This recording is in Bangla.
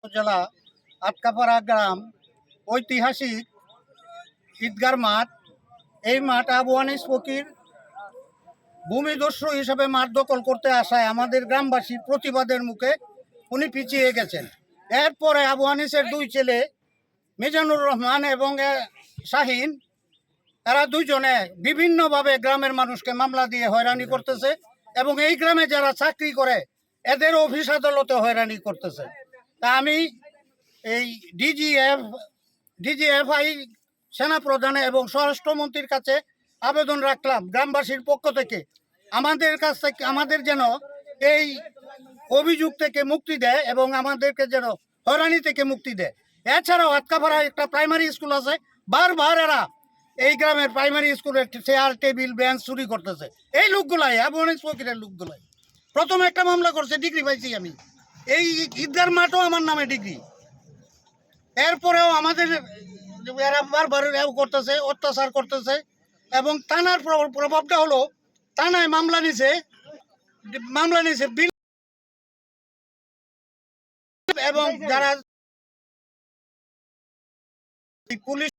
উপজেলা আটকাপাড়া গ্রাম ঐতিহাসিক ঈদগার মাঠ। এই মাঠ আবু আনিস ফকির ভূমিদস্যু হিসেবে মাঠ দখল করতে আসায় আমাদের গ্রামবাসীর প্রতিবাদের মুখে উনি পিছিয়ে গেছেন। এরপরে আবু আনিসের দুই ছেলে মিজানুর রহমান এবং শাহিন, তারা দুইজনে বিভিন্নভাবে গ্রামের মানুষকে মামলা দিয়ে হয়রানি করতেছে এবং এই গ্রামে যারা চাকরি করে এদের অফিস আদালতে হয়রানি করতেছে। তা আমি এই ডিজিএফআই সেনাপ্রধান এবং স্বরাষ্ট্রমন্ত্রীর কাছে আবেদন রাখলাম গ্রামবাসীর পক্ষ থেকে আমাদের যেন এই অভিযোগ থেকে মুক্তি দেয় এবং আমাদেরকে যেন হয়রানি থেকে মুক্তি দেয়। এছাড়াও আটকাপাড়ায় একটা প্রাইমারি স্কুল আছে, বারবার এরা এই গ্রামের প্রাইমারি স্কুলের চেয়ার টেবিল বেঞ্চ চুরি করতেছে। এই লোকগুলাই আবু আনিস ফকিরের লোকগুলাই প্রথমে একটা মামলা করছে, ডিগ্রি পাইছি আমি, এই ঈদগার মাঠও আমার নামে ডিগ্রি। এরপরেও আমাদের এরা বারবার করতেছে, অত্যাচার করতেছে এবং থানার প্রভাবটা হলো থানায় মামলা নিছে বিল এবং যারা পুলিশ